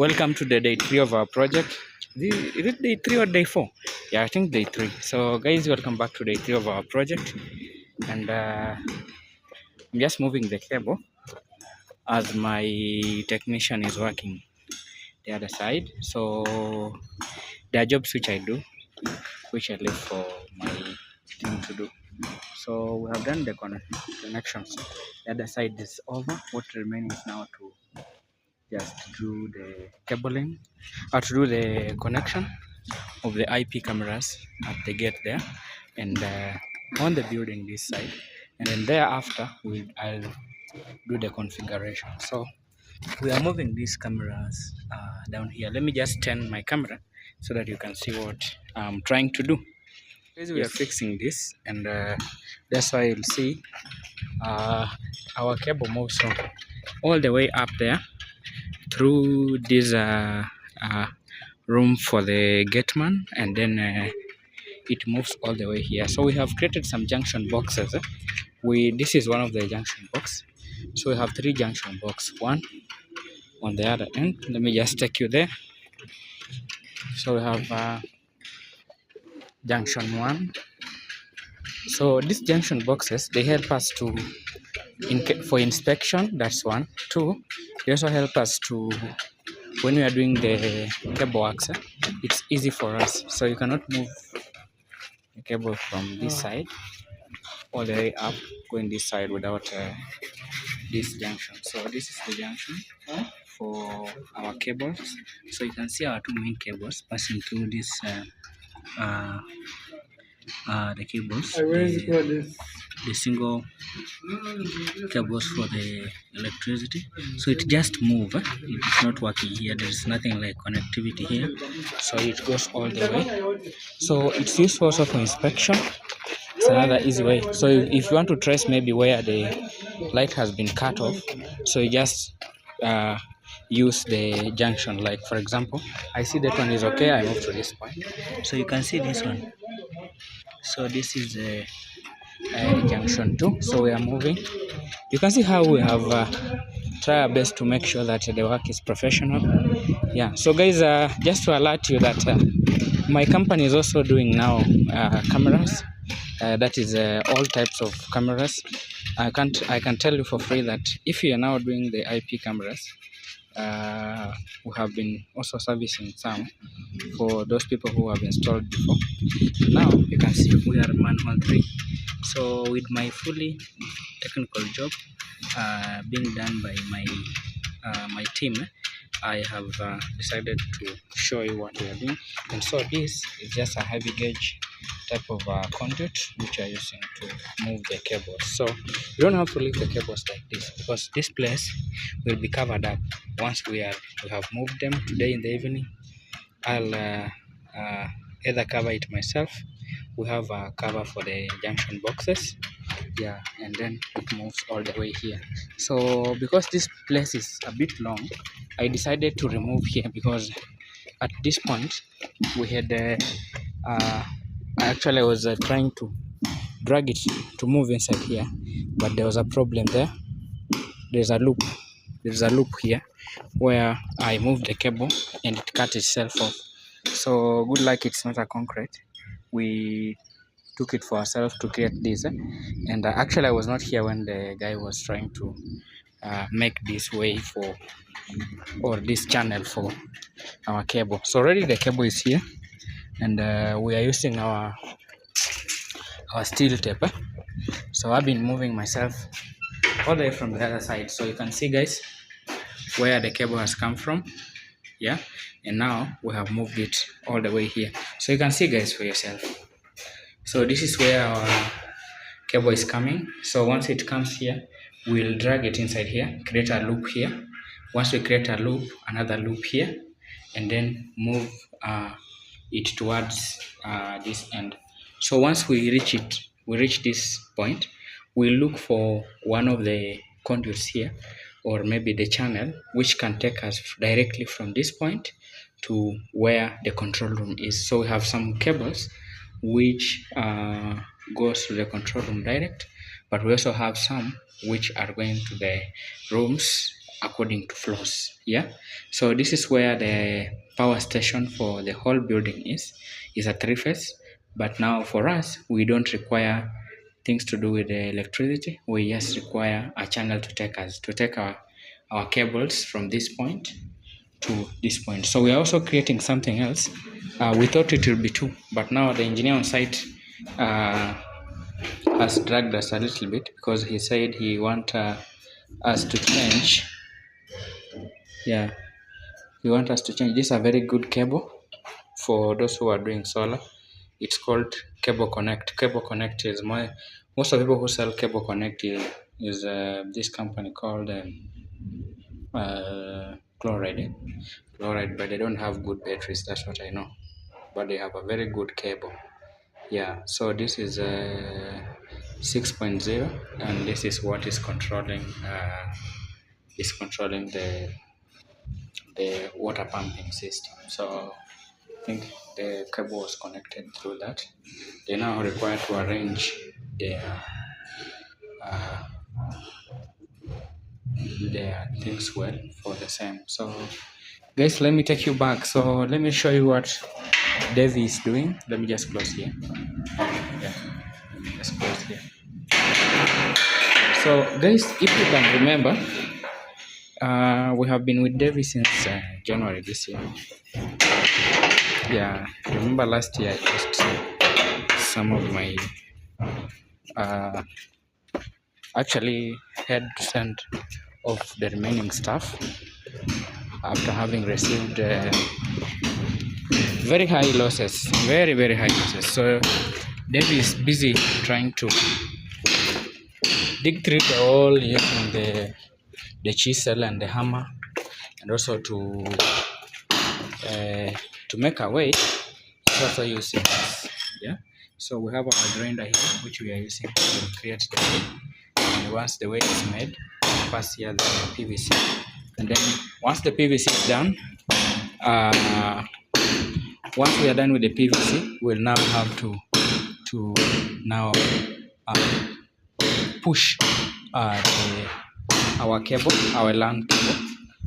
Welcome to the day 3 of our project. Is it day 3 or day 4? Yeah, I think day 3. So, guys, welcome back to day 3 of our project. And I'm just moving the cable as my technician is working the other side. So, there are jobs which I do, which I leave for my team to do. So, we have done the connections. The other side is over. What remains is now to just do the cabling or to do the connection of the IP cameras at the gate there and on the building this side, and then thereafter I'll do the configuration. So we are moving these cameras down here. Let me just turn my camera so that you can see what I'm trying to do. As we are fixing this, and that's why you'll see our cable moves from all the way up there through this room for the gateman, and then it moves all the way here. So we have created some junction boxes. This is one of the junction box. So we have 3 junction box, one on the other end. Let me just take you there. So we have junction 1. So these junction boxes, they help us to for inspection. That's 1. 2, they also help us to, when we are doing the cable works, it's easy for us. So you cannot move the cable from this side all the way up going this side without this junction. So this is the junction for our cables. So you can see our 2 main cables passing through this the cables, the single cables for the electricity. So it just move. It's not working here. There is nothing like connectivity here. So it goes all the way. So it's useful also for inspection. It's another easy way. So if you want to trace maybe where the light has been cut off, so you just use the junction. Like for example, I see that one is okay, I move to this point. So you can see this one. So this is the junction 2. So we are moving. You can see how we have tried our best to make sure that the work is professional. Yeah. So guys, just to alert you that my company is also doing now cameras. That is all types of cameras. I can tell you for free that if you are now doing the IP cameras, we have been also servicing some for those people who have installed before. Now you can see we are manual 3. So with my fully technical job being done by my team, I have decided to show you what we are doing. And so this is just a heavy gauge type of conduit which are using to move the cables. So you don't have to leave the cables like this, because this place will be covered up once we have moved them. Today in the evening I'll either cover it myself. We have a cover for the junction boxes, yeah, and then it moves all the way here. So because this place is a bit long, I decided to remove here, because at this point we had actually I was trying to drag it to move inside here, but there was a problem there. There's a loop here where I moved the cable and it cut itself off. So good luck it's not a concrete. We took it for ourselves to create this, and actually I was not here when the guy was trying to make this way for, or this channel for our cable. So already the cable is here, and we are using our steel tape. So I've been moving myself all the way from the other side, so you can see guys where the cable has come from, yeah, and now we have moved it all the way here, so you can see guys for yourself. So this is where our cable is coming. So once it comes here, we'll drag it inside here, create a loop here. Once we create a loop, another loop here, and then move it towards this end. So once we reach this point, we'll look for one of the conduits here, or maybe the channel, which can take us directly from this point to where the control room is. So we have some cables which goes to the control room direct, but we also have some which are going to the rooms according to floors. Yeah, so this is where the power station for the whole building is a 3-phase. But now for us, we don't require things to do with the electricity. We just require a channel to take our cables from this point to this point. So we are also creating something else. We thought it would be 2, but now the engineer on site has dragged us a little bit, because he said he want us to change. Yeah, he want us to change. This is a very good cable for those who are doing solar. It's called Cable Connect. Cable Connect is most of the people who sell Cable Connect is this company called Chloride. Chloride, but they don't have good batteries. That's what I know. But they have a very good cable. Yeah. So this is 6.0, and this is what is controlling the water pumping system. So I think the cable was connected through that. They now require to arrange their things well for the same. So guys, let me take you back. So let me show you what Davey is doing. Let me just close here. Yeah, just close here. So guys, if you can remember, we have been with Davey since January this year. Yeah, remember last year I lost some of my actually had to send off the remaining stuff after having received very high losses, very high losses. So Davey is busy trying to dig through the hole using the chisel and the hammer, and also to make a way. He's also using this. Yeah. So we have our grinder here, which we are using to create the way. And once the way is made, pass here the PVC. And then once the PVC is done, once we are done with the PVC, we'll now have to now push our cable, our LAN cable,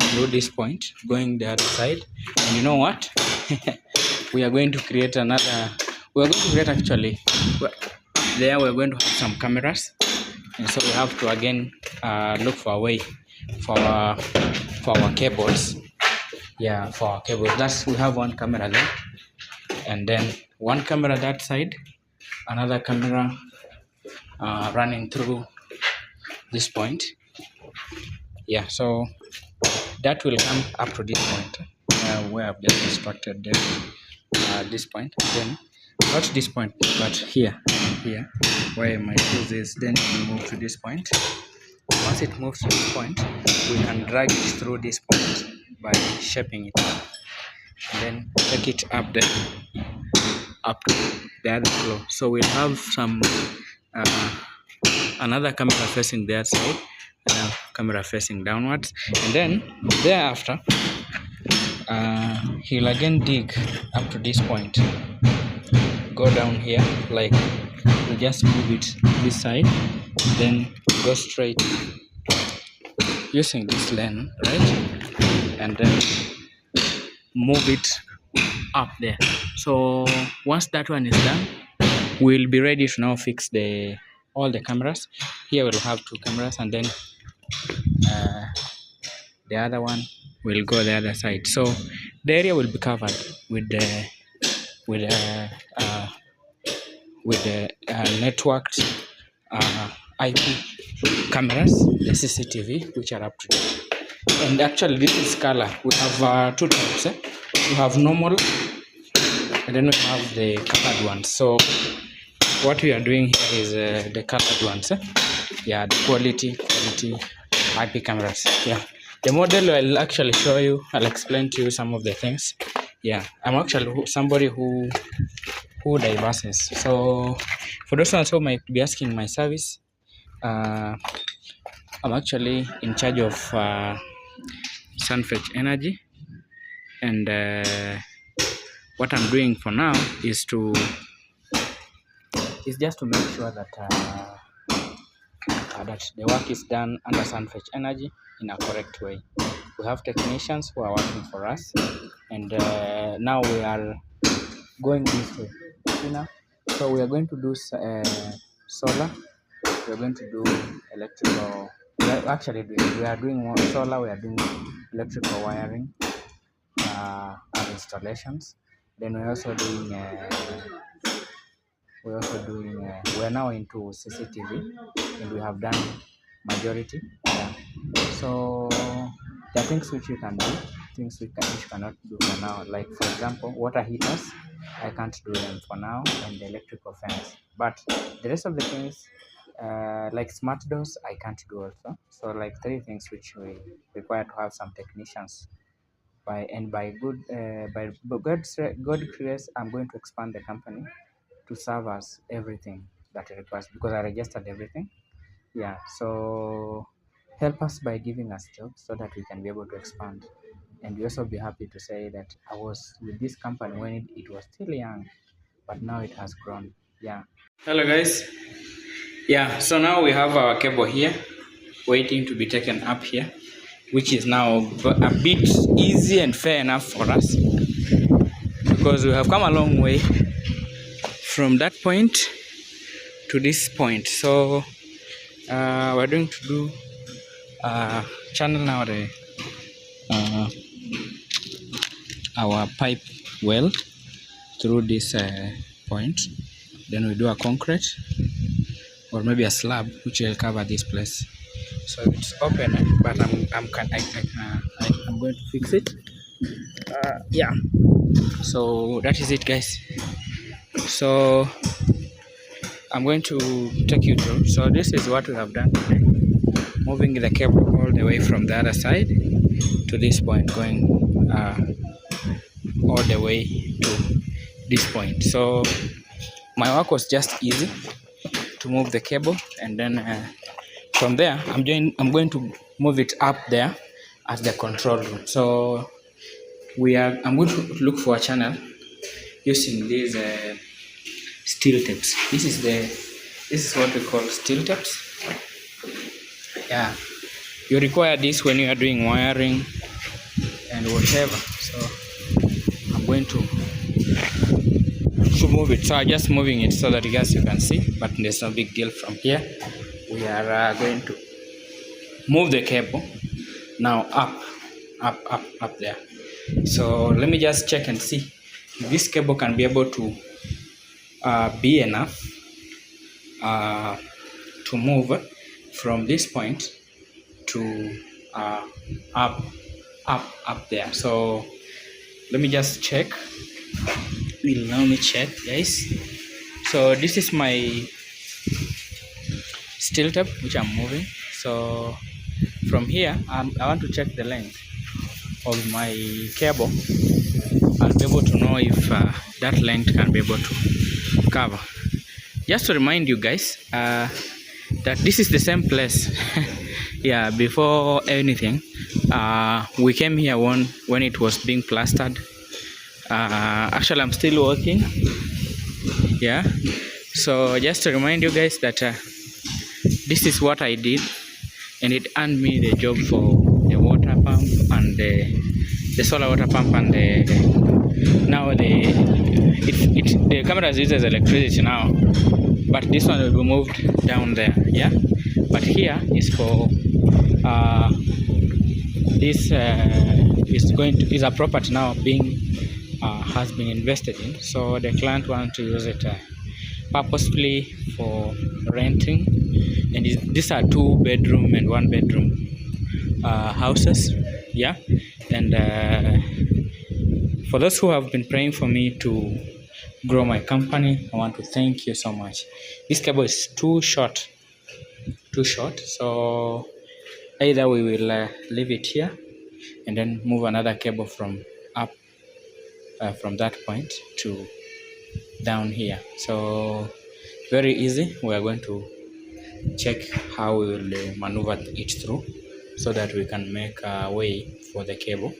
through this point, going the other side. And you know what? We are going to create actually there we're going to have some cameras, and so we have to again look for a way for our cables. Yeah, for our cables. We have one camera there, and then one camera that side, another camera running through this point. Yeah, so that will come up to this point where I've just constructed this point. Then not this point, but here where my fuse is. Then it will move to this point. Once it moves to this point, we can drag it through this point by shaping it, and then take it up to the other floor. So we'll have some another camera facing that side, another camera facing downwards, and then thereafter he'll again dig up to this point, go down here, like we just move it this side, then go straight using this lane, right, and then move it up there. So once that one is done, we'll be ready to now fix all the cameras. Here we'll have 2 cameras, and then the other one will go the other side. So the area will be covered with the networked IP cameras, the CCTV, which are up to date. And actually, this is color. We have 2 types. We have normal, and then we have the colored ones. So what we are doing here is the colored ones. Yeah, the quality IP cameras. Yeah, the model I'll actually show you. I'll explain to you some of the things. Yeah, I'm actually somebody who diverses. So for those ones who might be asking my service, I'm actually in charge of Sunfetch Energy, and what I'm doing for now is just to make sure that that the work is done under Sunfetch Energy in a correct way. We have technicians who are working for us, and now we are going this way. You know, so we are going to do solar. We are going to do electrical. We are doing solar. We are doing electrical wiring and installations. Then we're also doing. We are now into CCTV, and we have done majority. Yeah. So there are things which we can do, things which cannot do for now. Like for example, water heaters, I can't do them for now, and the electrical fans. But the rest of the things, like smart doors, I can't do also. So like 3 things which we require to have some technicians. By God grace, I'm going to expand the company to serve us everything that it requires, because I registered everything. Yeah, so help us by giving us jobs so that we can be able to expand. And we also be happy to say that I was with this company when it was still young, but now it has grown. Yeah. Hello guys. Yeah, so now we have our cable here waiting to be taken up here, which is now a bit easy and fair enough for us, because we have come a long way from that point to this point. So we're going to do channel now our pipe well through this point. Then we do a concrete or maybe a slab which will cover this place. So it's open, but I'm going to fix it. Yeah. So that is it, guys. So I'm going to take you through. So this is what we have done today. Moving the cable all the way from the other side to this point, going all the way to this point. So my work was just easy to move the cable, and then from there I'm going to move it up there at the control room. So I'm going to look for a channel using these steel tapes. This is what we call steel tapes. Yeah, you require this when you are doing wiring and whatever. So I'm going to move it. So I'm just moving it so that you guys can see, but there's no big deal. From here we are going to move the cable now up there. So let me just check and see if this cable can be able to be enough to move from this point to up there. So let me just check. Let me check, guys. So this is my steel tape which I'm moving. So from here I want to check the length of my cable. I'll be able to know if that length can be able to cover. Just to remind you guys that this is the same place. Yeah, before anything we came here when it was being plastered. Actually I'm still working. Yeah, so just to remind you guys that this is what I did, and it earned me the job for the water pump and the solar water pump, and now the cameras uses electricity now, but this one will be moved down there. Yeah, but here is for this is a property now being has been invested in, so the client wants to use it purposefully for renting. And these are 2-bedroom and 1-bedroom houses. Yeah, and for those who have been praying for me to grow my company, I want to thank you so much. This cable is too short, so either we will leave it here and then move another cable from up from that point to down here. So very easy. We are going to check how we will maneuver it through so that we can make a way for the cable.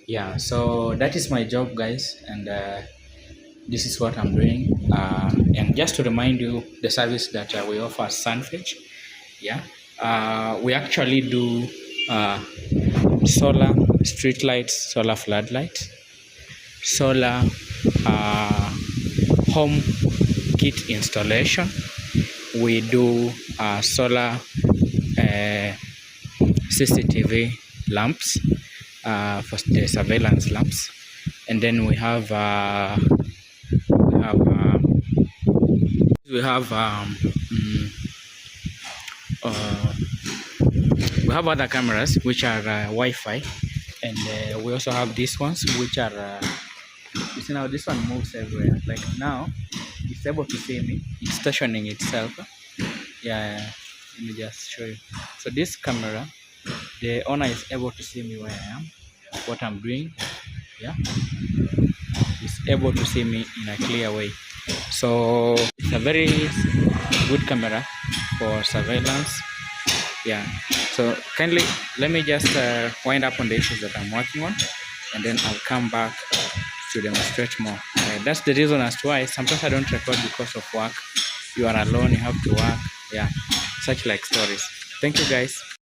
Yeah, so that is my job, guys, and this is what I'm doing. And just to remind you, the service that we offer Sunfetch Yeah, we actually do solar street lights, solar floodlights, solar home kit installation. We do solar CCTV lamps for the surveillance lamps, and then we have we have uh, we have other cameras which are Wi-Fi, and we also have these ones which are you see now this one moves everywhere. Like now it's able to see me, it's stationing itself. Yeah, let me just show you. So this camera, the owner is able to see me where I am, what I'm doing. Yeah, it's able to see me in a clear way. So it's a very good camera for surveillance. Yeah, so kindly let me just wind up on the issues that I'm working on, and then I'll come back to demonstrate more. That's the reason as to why sometimes I don't record because of work. You are alone, you have to work. Yeah, such like stories. Thank you guys.